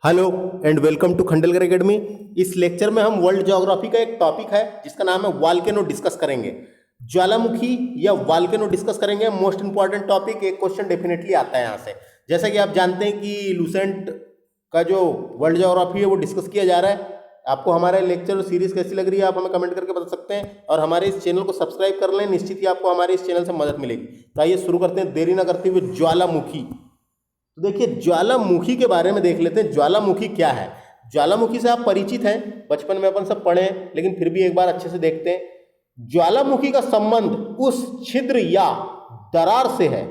Hello and welcome to Khandelkar academy. इस lecture में हम वर्ल्ड ज्योग्राफी का एक टॉपिक है जिसका नाम है वॉल्केनो डिस्कस करेंगे। ज्वालामुखी या वॉल्केनो डिस्कस करेंगे। मोस्ट इंपॉर्टेंट टॉपिक, एक क्वेश्चन डेफिनेटली आता है यहाँ से। जैसा कि आप जानते हैं कि लूसेंट का जो वर्ल्ड ज्योग्राफी है वो डिस्कस किया जा रहा है। आपको हमारा लेक्चर सीरीज कैसी लग रही है आप हमें कमेंट करके बता सकते हैं, और हमारे इस चैनल को सब्सक्राइब कर लें, निश्चित ही आपको हमारे इस चैनल से मदद मिलेगी। तो आइए शुरू करते हैं देरी ना करते हुए। ज्वालामुखी, तो देखिए ज्वालामुखी के बारे में देख लेते हैं। ज्वालामुखी क्या है? ज्वालामुखी से आप परिचित हैं, बचपन में अपन सब पढ़े हैं, लेकिन फिर भी एक बार अच्छे से देखते हैं। ज्वालामुखी का संबंध उस छिद्र या दरार से है।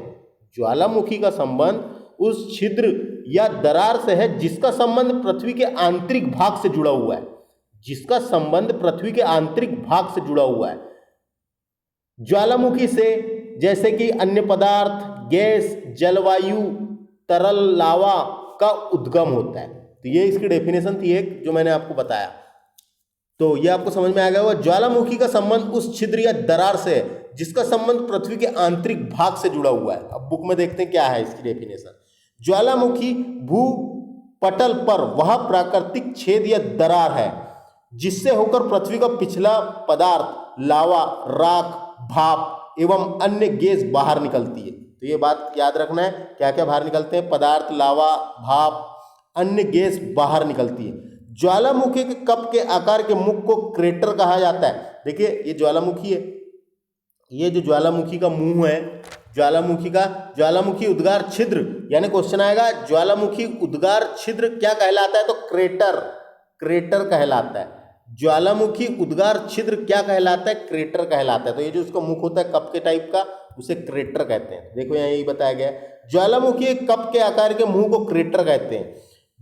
ज्वालामुखी का संबंध उस छिद्र या दरार से है जिसका संबंध पृथ्वी के आंतरिक भाग से जुड़ा हुआ है। जिसका संबंध पृथ्वी के आंतरिक भाग से जुड़ा हुआ है। ज्वालामुखी से जैसे कि अन्य पदार्थ, गैस, जलवायु, तरल लावा का उद्गम होता है। तो ये इसकी डेफिनेशन थी एक जो मैंने आपको बताया। तो ये आपको समझ में आ गया होगा। ज्वालामुखी का संबंध उस छिद्र या दरार से है जिसका संबंध पृथ्वी के आंतरिक भाग से जुड़ा हुआ है। अब बुक में देखते हैं क्या है इसकी डेफिनेशन। ज्वालामुखी भूपटल पर वह प्राकृतिक छेद या दरार है जिससे होकर पृथ्वी का पिछला पदार्थ, लावा, राख, भाप एवं अन्य गैस बाहर निकलती है। तो ये बात याद रखना है, क्या क्या बाहर निकलते हैं? पदार्थ, लावा, भाप, अन्य गैस बाहर निकलती है। ज्वालामुखी के कप के आकार के मुख को क्रेटर कहा जाता है। देखिए ये ज्वालामुखी है, ये जो ज्वालामुखी का मुंह है, ज्वालामुखी उद्गार छिद्र, यानी क्वेश्चन आएगा ज्वालामुखी उद्गार छिद्र क्या कहलाता है? तो क्रेटर कहलाता है। ज्वालामुखी उद्गार छिद्र क्या कहलाता है? क्रेटर कहलाता है। तो ये जो उसका मुख होता है कप के टाइप का, उसे क्रेटर कहते हैं। देखो यहाँ यही बताया गया है, ज्वालामुखी एक कप के आकार के मुंह को क्रेटर कहते हैं।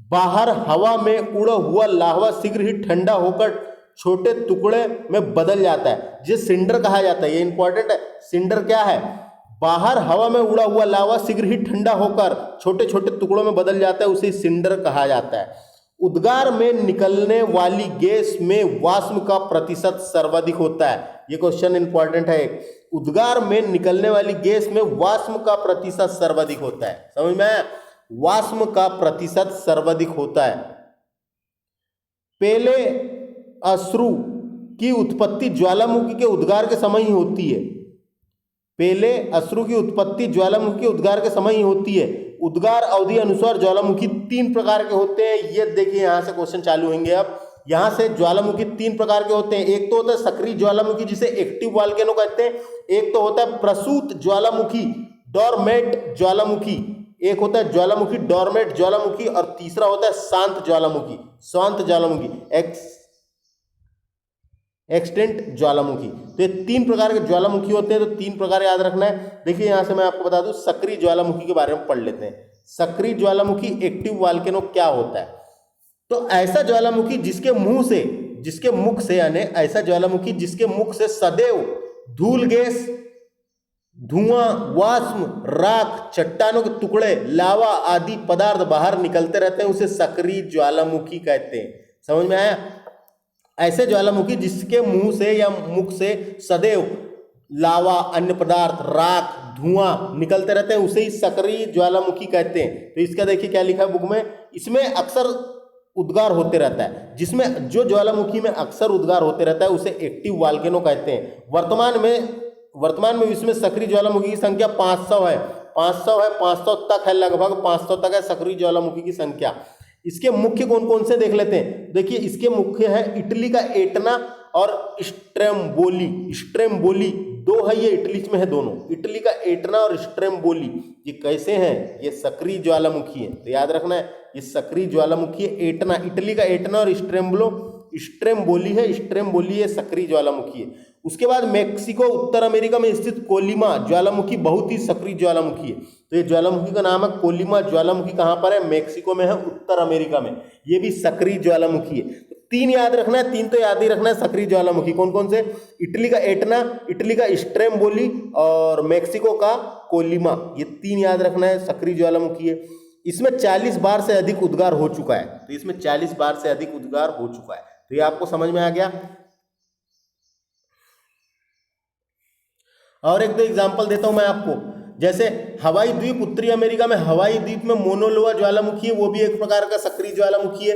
बाहर हवा में उड़ा हुआ लावा शीघ्र ही ठंडा होकर छोटे टुकड़े में बदल जाता है, जिसे सिंडर कहा जाता है। ये इंपॉर्टेंट है। सिंडर क्या है? बाहर हवा में उड़ा हुआ लावा शीघ्र ही ठंडा होकर छोटे छोटे टुकड़ों में बदल जाता है, उसे सिंडर कहा जाता है। उद्गार में निकलने वाली गैस में वाष्प का प्रतिशत सर्वाधिक होता है। ये क्वेश्चन इंपॉर्टेंट है। उद्गार में निकलने वाली गैस में वाष्प का प्रतिशत सर्वाधिक होता है। समझ में आया? वाष्प का प्रतिशत सर्वाधिक होता है। पहले अश्रु की उत्पत्ति ज्वालामुखी के उद्गार के समय ही होती है। पहले अश्रु की उत्पत्ति ज्वालामुखी के उद्गार के समय ही होती है। उद्गार अवधि अनुसार ज्वालामुखी 3 प्रकार के होते हैं। ये देखिए यहां से क्वेश्चन चालू होंगे। अब यहां से ज्वालामुखी 3 प्रकार के होते हैं। एक तो होता है सक्रिय ज्वालामुखी जिसे एक्टिव वॉल्केनो कहते हैं। एक तो होता है प्रसूत ज्वालामुखी, डोरमेट ज्वालामुखी। एक होता है ज्वालामुखी डोरमेट ज्वालामुखी, और तीसरा होता है शांत ज्वालामुखी, एक्सटेंट ज्वालामुखी। तो ये 3 प्रकार के ज्वालामुखी होते हैं। तो 3 प्रकार याद रखना है। देखिए यहां से मैं आपको बता दूं, सक्रिय ज्वालामुखी के बारे में पढ़ लेते हैं। सक्रिय ज्वालामुखी एक्टिव वॉल्केनो क्या होता है? तो ऐसा ज्वालामुखी जिसके मुख से यानी ऐसा ज्वालामुखी जिसके मुख से सदैव धूल गैस, धुआं, वाष्प, राख, चट्टानों के टुकड़े, लावा आदि पदार्थ बाहर निकलते रहते हैं, उसे सक्रिय ज्वालामुखी कहते हैं। समझ में आया? ऐसे ज्वालामुखी जिसके मुंह से या मुख से सदैव लावा, अन्य पदार्थ, राख, धुआं निकलते रहते हैं, उसे ही सक्रिय ज्वालामुखी कहते हैं। तो इसका देखिए क्या लिखा है बुक में। इसमें अक्सर उद्गार होते रहता है। जिसमें जो ज्वालामुखी में अक्सर उद्गार होते रहता है उसे एक्टिव वॉल्केनो कहते हैं। वर्तमान में विश्व में सक्रिय ज्वालामुखी की संख्या 500 है। 500 तक है, लगभग 500 तक है सक्रिय ज्वालामुखी की संख्या। इसके मुख्य कौन कौन से देख लेते हैं। देखिए इसके मुख्य है इटली का एटना और स्ट्रेम्बोली 2 है। ये इटली में है दोनों, इटली का एटना और स्ट्रेम्बोली। ये कैसे हैं? ये सक्रिय ज्वालामुखी है। तो याद रखना है ये सक्रिय ज्वालामुखी है। एटना, इटली का एटना, और स्ट्रेम्बोली है, स्ट्रेम्बोली है सक्रिय ज्वालामुखी है। उसके बाद मेक्सिको, उत्तर अमेरिका में स्थित कोलिमा ज्वालामुखी बहुत ही सक्रिय ज्वालामुखी है। तो ये ज्वालामुखी का नाम है कोलिमा ज्वालामुखी। कहां पर है? मेक्सिको में है, उत्तर अमेरिका में। ये भी सक्रिय ज्वालामुखी है। तो 3 याद रखना है, 3 तो याद ही रखना है सक्रिय ज्वालामुखी। कौन कौन से? इटली का एटना, इटली का स्ट्रेम्बोली और मेक्सिको का कोलिमा। ये 3 याद रखना है, सक्रिय ज्वालामुखी है। इसमें 40 बार से अधिक उद्गार हो चुका है। तो इसमें 40 बार से अधिक उद्गार हो चुका है। तो ये आपको समझ में आ गया। और एक दो एग्जाम्पल देता हूं मैं आपको। जैसे हवाई द्वीप, उत्तरी अमेरिका में हवाई द्वीप में मोनोलोआ ज्वालामुखी है, वो भी एक प्रकार का सक्रिय ज्वालामुखी है।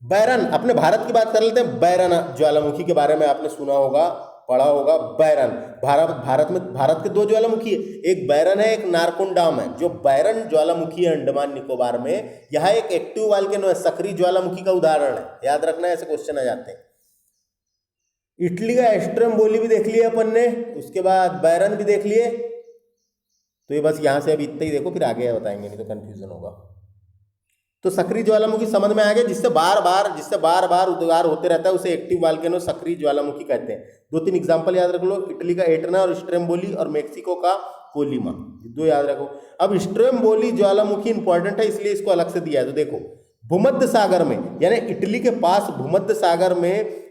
बैरन, अपने भारत की बात कर लेते हैं, बैरन ज्वालामुखी के बारे में आपने सुना होगा, पढ़ा होगा। बैरन, भारत के दो ज्वालामुखी है, एक बैरन है, एक नारकोंडाम है। जो बैरन ज्वालामुखी है अंडमान निकोबार में, यह एक एक्टिव वॉल्केनो है, सक्रिय ज्वालामुखी का उदाहरण है, याद रखना, ऐसे क्वेश्चन आ जाते हैं। इटली का स्ट्रोम्बोली भी देख लिया अपन ने, उसके बाद बैरन भी देख लिए। तो ये बस यहां से अभी इतना ही देखो, फिर आगे बताएंगे, नहीं तो कंफ्यूजन होगा। तो सक्रिय ज्वालामुखी समझ में आ गया, जिससे बार बार उद्गार होते रहता है, उसे एक्टिव वॉल्केनो, सक्रिय ज्वालामुखी कहते हैं। 2-3 एग्जांपल याद रख लो, इटली का एटना और स्ट्रोम्बोली, और मेक्सिको का कोलिमा, दो याद रखो। अब स्ट्रोम्बोली ज्वालामुखी इंपॉर्टेंट है, इसलिए इसको अलग से दिया है। तो देखो, भूमध्य सागर में, यानी इटली के पास भूमध्य सागर में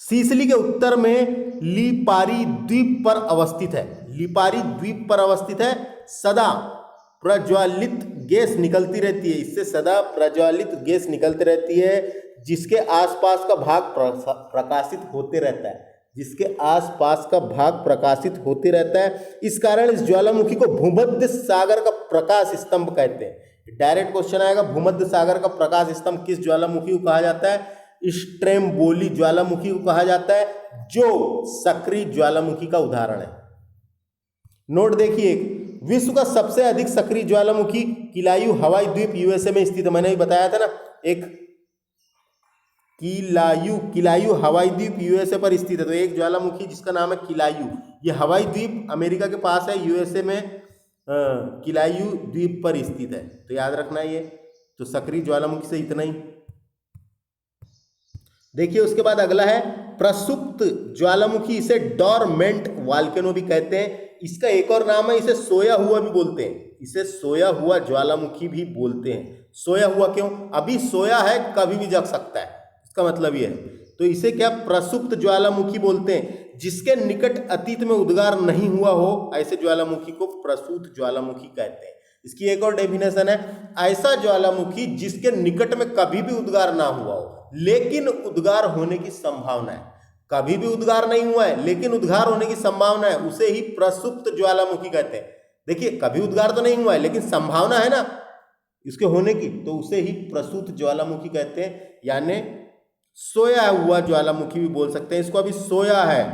सिसिली के उत्तर में लिपारी द्वीप पर अवस्थित है। लिपारी द्वीप पर अवस्थित है, सदा प्रज्वलित गैस निकलती रहती है, इससे सदा प्रज्वलित गैस निकलती रहती है, जिसके आसपास का भाग प्रकाशित होते रहता है, जिसके आसपास का भाग प्रकाशित होते रहता है। इस कारण इस ज्वालामुखी को भूमध्य सागर का प्रकाश स्तंभ कहते हैं। डायरेक्ट क्वेश्चन आएगा, भूमध्य सागर का प्रकाश स्तंभ किस ज्वालामुखी को कहा जाता है? स्ट्रोम्बोली ज्वालामुखी को कहा जाता है, जो सक्रिय ज्वालामुखी का उदाहरण है। नोट देखिए, विश्व का सबसे अधिक सक्रिय ज्वालामुखी किलायू हवाई द्वीप यूएसए में स्थित है। मैंने भी बताया था ना, एक किलायू हवाई द्वीप यूएसए पर स्थित है। तो एक ज्वालामुखी जिसका नाम है किलायू, ये हवाई द्वीप अमेरिका के पास है, यूएसए में किलायू द्वीप पर स्थित है। तो याद रखना ये, तो सक्रिय ज्वालामुखी से इतना ही। देखिए उसके बाद अगला है प्रसुप्त ज्वालामुखी, इसे डॉर्मेंट वॉल्केनो भी कहते हैं। इसका एक और नाम है, इसे सोया हुआ भी बोलते हैं, इसे सोया हुआ ज्वालामुखी भी बोलते हैं। सोया हुआ क्यों? अभी सोया है, कभी भी जग सकता है, इसका मतलब ये है। तो इसे क्या प्रसुप्त ज्वालामुखी बोलते हैं, जिसके निकट अतीत में उद्गार नहीं हुआ हो, ऐसे ज्वालामुखी को प्रसूत ज्वालामुखी कहते हैं। इसकी एक और डेफिनेशन है, ऐसा ज्वालामुखी जिसके निकट में कभी भी उद्गार ना हुआ हो लेकिन उद्गार होने की संभावना है। कभी भी उद्गार नहीं हुआ है लेकिन उद्गार होने की संभावना है, उसे ही प्रसुप्त ज्वालामुखी कहते हैं। देखिए कभी उद्गार तो नहीं हुआ है लेकिन संभावना है ना इसके होने की, तो उसे ही प्रसूत ज्वालामुखी कहते हैं। यानी सोया हुआ ज्वालामुखी भी बोल सकते हैं इसको, अभी सोया है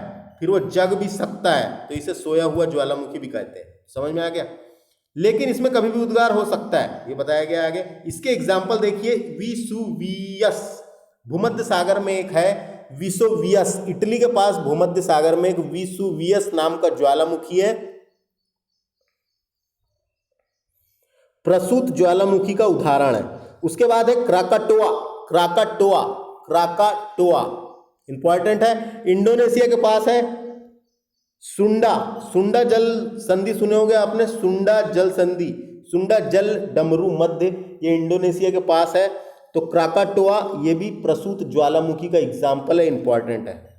फिर वो जग भी सकता है, तो इसे सोया हुआ ज्वालामुखी भी कहते हैं। समझ में आ गया? लेकिन इसमें कभी भी उद्गार हो सकता है, ये बताया गया आगे। इसके एग्जाम्पल देखिए, विसुवियस, भूमध्य सागर में एक है विसुवियस, इटली के पास भूमध्य सागर में एक विसुवियस नाम का ज्वालामुखी है, प्रसूत ज्वालामुखी का उदाहरण है। उसके बाद है क्राकाटोआ, क्राकाटोआ इंपॉर्टेंट है, इंडोनेशिया के पास है। सुंडा जल संधि सुने होंगे आपने, सुंडा जल संधि, सुंडा जल डमरू मध्य, ये इंडोनेशिया के पास है। तो क्राकाटोआ ये भी प्रसूत ज्वालामुखी का एग्जाम्पल है, इंपॉर्टेंट है।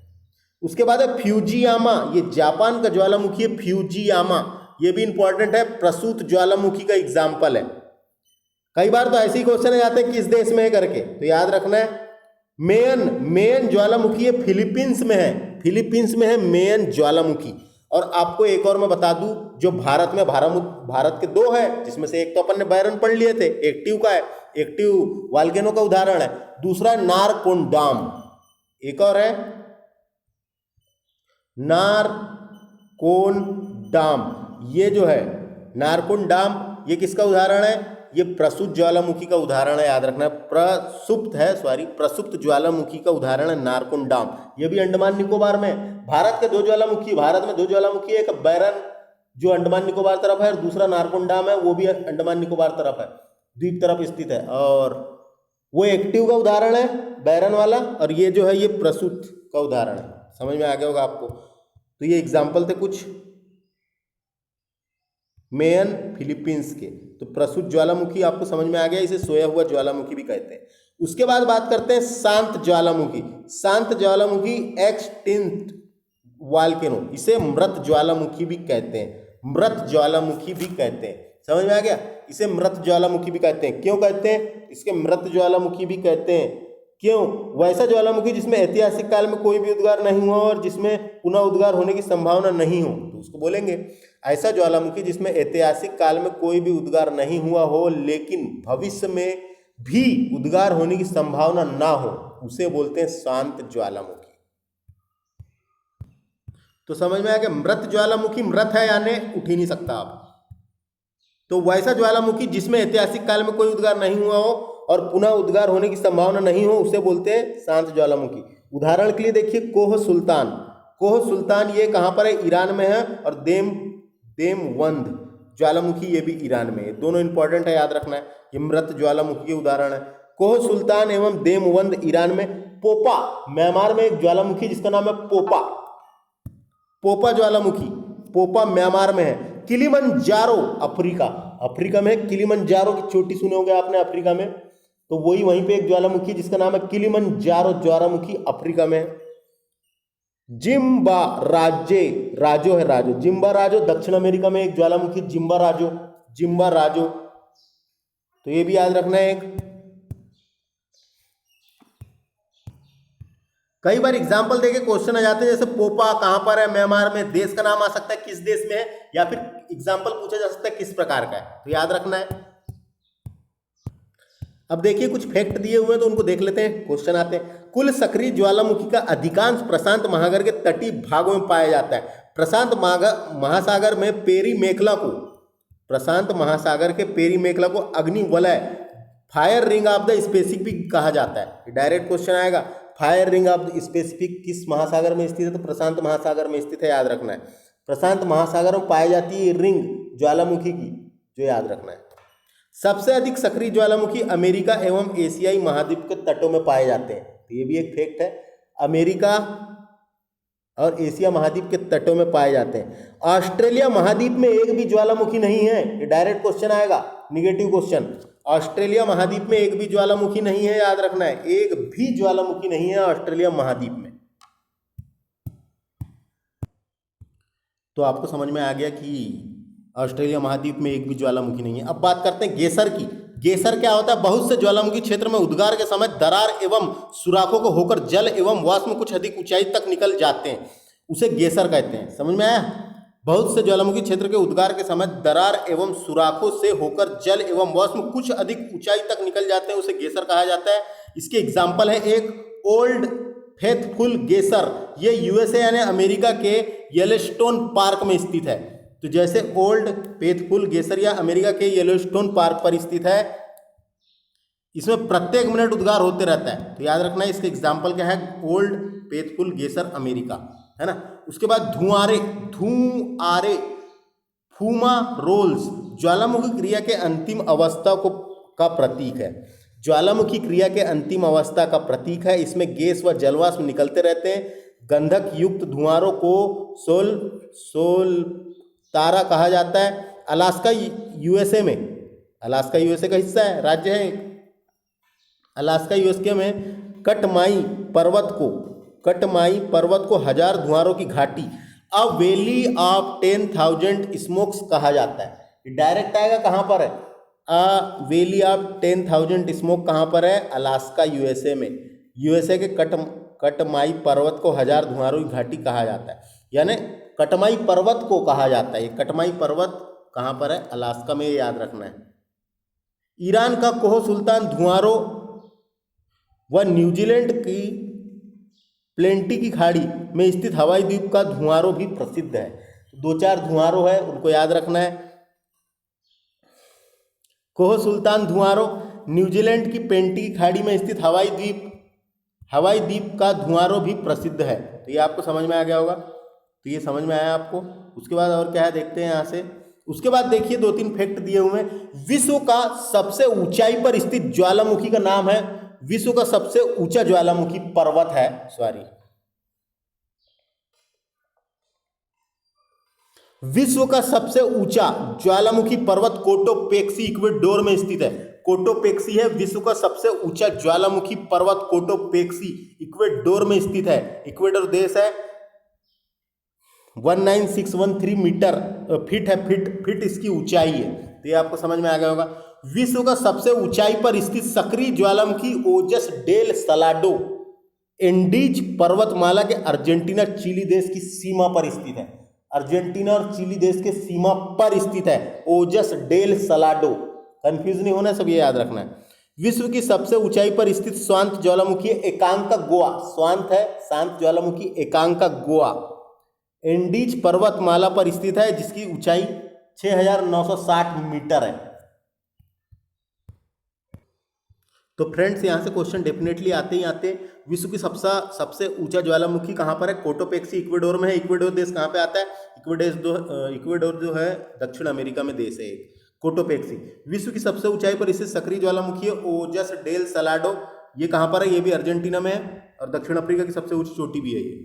उसके बाद है फ्यूजियामा, ये जापान का ज्वालामुखी है फ्यूजियामा, ये भी इंपॉर्टेंट है, प्रसूत ज्वालामुखी का एग्जाम्पल है। कई बार तो ऐसे ही क्वेश्चन आ जाते हैं किस देश में है करके, तो याद रखना है मेयन ज्वालामुखी है फिलीपींस में है, फिलीपींस में है मेयन ज्वालामुखी। और आपको एक और मैं बता दूं, जो भारत में भारत के दो है, जिसमें से एक तो अपन ने बैरन पढ़ लिए थे, एक्टिव का है, एक्टिव वॉल्केनो का उदाहरण है। दूसरा है नारकोंडाम, एक और है नारकोंडाम, ये जो है नारकोंडाम ये किसका उदाहरण है? ये प्रसूत ज्वालामुखी का उदाहरण है, याद रखना। प्रसुप्त ज्वालामुखी का उदाहरण है नारकोंडाम, ये भी अंडमान निकोबार में। भारत के दो ज्वालामुखी, भारत में दो ज्वालामुखी है, एक बैरन जो अंडमान निकोबार तरफ है और दूसरा नारकोंडाम है, वो भी अंडमान निकोबार तरफ है, द्वीप तरफ स्थित है। और वो एक्टिव का उदाहरण है बैरन वाला, और ये जो है ये प्रसूत का उदाहरण है। समझ में आ गया होगा आपको। तो ये एग्जाम्पल थे कुछ मेयन फिलीपींस के। तो प्रसूत ज्वालामुखी आपको समझ में आ गया, इसे सोया हुआ ज्वालामुखी भी कहते हैं। उसके बाद बात करते हैं शांत ज्वालामुखी। शांत ज्वालामुखी एक्सटिंक्ट वॉल्केनो, इसे मृत ज्वालामुखी भी कहते हैं, मृत ज्वालामुखी भी कहते हैं। समझ में आ गया? इसे मृत ज्वालामुखी भी कहते हैं। क्यों कहते हैं इसके मृत ज्वालामुखी भी कहते हैं? क्यों? वैसा ज्वालामुखी जिसमें ऐतिहासिक काल में कोई भी उद्गार नहीं हुआ और जिसमें पुनः उद्गार होने की संभावना नहीं हो, तो उसको बोलेंगे ऐसा ज्वालामुखी जिसमें ऐतिहासिक काल में कोई भी उद्गार नहीं हुआ हो लेकिन भविष्य में भी उद्गार होने की संभावना ना हो, उसे बोलते हैं शांत ज्वालामुखी। तो समझ में आ गया? मृत ज्वालामुखी मृत है यानी उठ ही नहीं सकता आप। तो वैसा ज्वालामुखी जिसमें ऐतिहासिक काल में कोई उद्गार नहीं हुआ हो और पुनः उद्गार होने की संभावना नहीं हो, उसे बोलते हैं शांत ज्वालामुखी। उदाहरण के लिए देखिए कोह सुल्तान। कोह सुल्तान ये कहाँ पर है? ईरान में है। और देमवंद ज्वालामुखी ये भी ईरान में है। दोनों इंपॉर्टेंट है, याद रखना है। ये मृत ज्वालामुखी के उदाहरण है। कोह सुल्तान एवं देमवंद ईरान में। पोपा म्यांमार में एक ज्वालामुखी जिसका नाम है पोपा ज्वालामुखी। पोपा म्यांमार में है। किलिमंजारो अफ्रीका में है। किलिमंजारो की चोटी सुने होंगे आपने अफ्रीका में, तो वही वहीं पे एक ज्वालामुखी जिसका नाम है किलिमंजारो ज्वालामुखी अफ्रीका में है। जिम्बा राजो दक्षिण अमेरिका में एक ज्वालामुखी जिम्बा राजो, तो ये भी याद रखना है एक। कई बार एग्जाम्पल देके क्वेश्चन आ जाते हैं, जैसे पोपा कहां पर है? म्यांमार में। देश का नाम आ सकता है, किस देश में है, या फिर एग्जाम्पल पूछा जा सकता है किस प्रकार का है, तो याद रखना है। अब देखिए कुछ फैक्ट दिए हुए हैं तो उनको देख लेते हैं, क्वेश्चन आते हैं। कुल सक्रिय ज्वालामुखी का अधिकांश प्रशांत महासागर के तटीय भागों में पाया जाता है। प्रशांत महासागर में प्रशांत महासागर के पेरी मेखला को अग्निवलय fire ring of the Pacific कहा जाता है। डायरेक्ट क्वेश्चन आएगा, fire ring of the Pacific किस महासागर में स्थित है? तो प्रशांत महासागर में स्थित है, याद रखना है। प्रशांत महासागर में पाई जाती है रिंग ज्वालामुखी की, जो याद रखना है। सबसे अधिक सक्रिय ज्वालामुखी अमेरिका एवं एशियाई महाद्वीप के तटों में पाए जाते हैं, तो ये भी एक फैक्ट है। अमेरिका और एशिया महाद्वीप के तटों में पाए जाते हैं। ऑस्ट्रेलिया महाद्वीप में एक भी ज्वालामुखी नहीं है, ये डायरेक्ट क्वेश्चन आएगा, निगेटिव क्वेश्चन। ऑस्ट्रेलिया महाद्वीप में एक भी ज्वालामुखी नहीं है, याद रखना है। एक भी ज्वालामुखी नहीं है ऑस्ट्रेलिया महाद्वीप में। तो आपको समझ में आ गया कि ऑस्ट्रेलिया महाद्वीप में एक भी ज्वालामुखी नहीं है। अब बात करते हैं गेसर की। गेसर क्या होता है? बहुत से ज्वालामुखी क्षेत्र में उद्गार के समय दरार एवं सुराखों को होकर जल एवं वाष्प कुछ अधिक ऊंचाई तक निकल जाते हैं, उसे गेसर कहते हैं। समझ में आया? बहुत से ज्वालामुखी क्षेत्र के उद्गार के समय दरार एवं सुराखों से होकर जल एवं वाष्प कुछ अधिक ऊंचाई तक निकल जाते हैं, उसे गेसर कहा जाता है। इसके एग्जाम्पल है एक ओल्ड फेथफुल गेसर, ये यूएसए यानी अमेरिका के येलोस्टोन पार्क में स्थित है। तो जैसे ओल्ड फेथफुल गेसर या अमेरिका के येलोस्टोन पार्क पर स्थित है, इसमें प्रत्येक मिनट उद्गार होते रहता है, तो याद रखना है। इसके एग्जाम्पल क्या है? ओल्ड फेथफुल गेसर अमेरिका, है ना। उसके बाद धुआरे फूमा रोल्स ज्वालामुखी क्रिया के अंतिम अवस्था का प्रतीक है। ज्वालामुखी क्रिया के अंतिम अवस्था का प्रतीक है। इसमें गैस व जलवाष्प निकलते रहते हैं। गंधक युक्त धुआरों को सोल तारा कहा जाता है। अलास्का यूएसए का हिस्सा है, राज्य है। अलास्का यूएसए में कटमाई पर्वत को 1000 धुआरों की घाटी, अ वैली ऑफ 10,000 स्मोक्स कहा जाता है। डायरेक्ट आएगा कहाँ पर है? अ वैली ऑफ 10,000 स्मोक कहाँ पर है? अलास्का यूएसए में। यूएसए के कटमाई पर्वत को 1000 धुआरों की घाटी कहा जाता है, यानी कटमाई पर्वत को कहा जाता है। ये कटमाई पर्वत कहाँ पर है? अलास्का में, याद रखना है। ईरान का कोह सुल्तान धुआरों व न्यूजीलैंड की प्लेंटी की खाड़ी में स्थित हवाई द्वीप का धुआरों भी प्रसिद्ध है। 2-4 धुआरों है, उनको याद रखना है। कोह सुल्तान धुआरों, न्यूजीलैंड की प्लेंटी की खाड़ी में स्थित हवाई द्वीप का धुआरों भी प्रसिद्ध है। तो ये आपको समझ में आ गया होगा। तो ये समझ में आया आपको। उसके बाद और क्या है देखते हैं यहाँ से। उसके बाद देखिए 2-3 फैक्ट दिए हुए हैं। विश्व का सबसे ऊंचाई पर स्थित ज्वालामुखी का नाम है, विश्व का सबसे ऊंचा ज्वालामुखी पर्वत है, विश्व का सबसे ऊंचा ज्वालामुखी पर्वत कोटोपेक्सी इक्वेडोर में स्थित है। कोटोपेक्सी है विश्व का सबसे ऊंचा ज्वालामुखी पर्वत, कोटोपेक्सी इक्वेडोर में स्थित है। इक्वेडोर देश है। 19613 मीटर फीट है, फीट इसकी ऊंचाई है। तो ये आपको समझ में आ गया होगा। विश्व का सबसे ऊंचाई पर स्थित सक्रिय ज्वालामुखी ओजस डेल सलाडो एंडीज पर्वतमाला के अर्जेंटीना चिली देश की सीमा पर स्थित है। अर्जेंटीना और चिली देश के सीमा पर स्थित है ओजस डेल सलाडो। कंफ्यूज नहीं होना, सब ये याद रखना है। विश्व की सबसे ऊंचाई पर स्थित शांत ज्वालामुखी एकांका गोवा, शांत है शांत ज्वालामुखी एकांका गोवा एंडीज पर्वतमाला पर स्थित है, जिसकी ऊंचाई 6960 मीटर है। तो फ्रेंड्स यहाँ से क्वेश्चन डेफिनेटली आते ही आते। विश्व की सबसे ऊंचा ज्वालामुखी कहाँ पर है? कोटोपेक्सी इक्वेडोर में है। इक्वेडोर देश कहाँ पे आता है? इक्वेडोर जो है दक्षिण अमेरिका में देश है एक, कोटोपेक्सी। विश्व की सबसे ऊंचाई पर स्थित सक्रिय ज्वालामुखी है ओजस डेल सलाडो, ये कहाँ पर है? ये भी अर्जेंटीना में है और दक्षिण अफ्रीका की सबसे ऊंची चोटी भी है ये।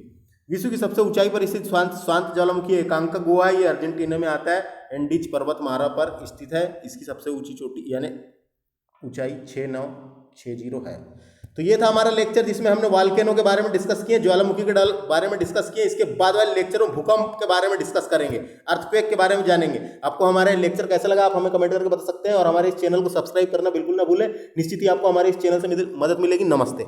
विश्व की सबसे ऊंचाई पर स्थित शांत ज्वालामुखी एकांका गोवा है, ये अर्जेंटीना में आता है, एंडीज पर्वतमाला पर स्थित है। इसकी सबसे ऊंची चोटी यानी ऊंचाई 6960 है। तो ये था हमारा लेक्चर जिसमें हमने वॉल्केनो के बारे में डिस्कस किए, ज्वालामुखी के बारे में डिस्कस किए। इसके बाद वाले लेक्चर में भूकंप के बारे में डिस्कस करेंगे, अर्थक्वेक के बारे में जानेंगे। आपको हमारे लेक्चर कैसा लगा आप हमें कमेंट करके बता सकते हैं और हमारे इस चैनल को सब्सक्राइब करना बिल्कुल ना भूलें। निश्चित ही आपको हमारे इस चैनल से मदद मिलेगी। नमस्ते।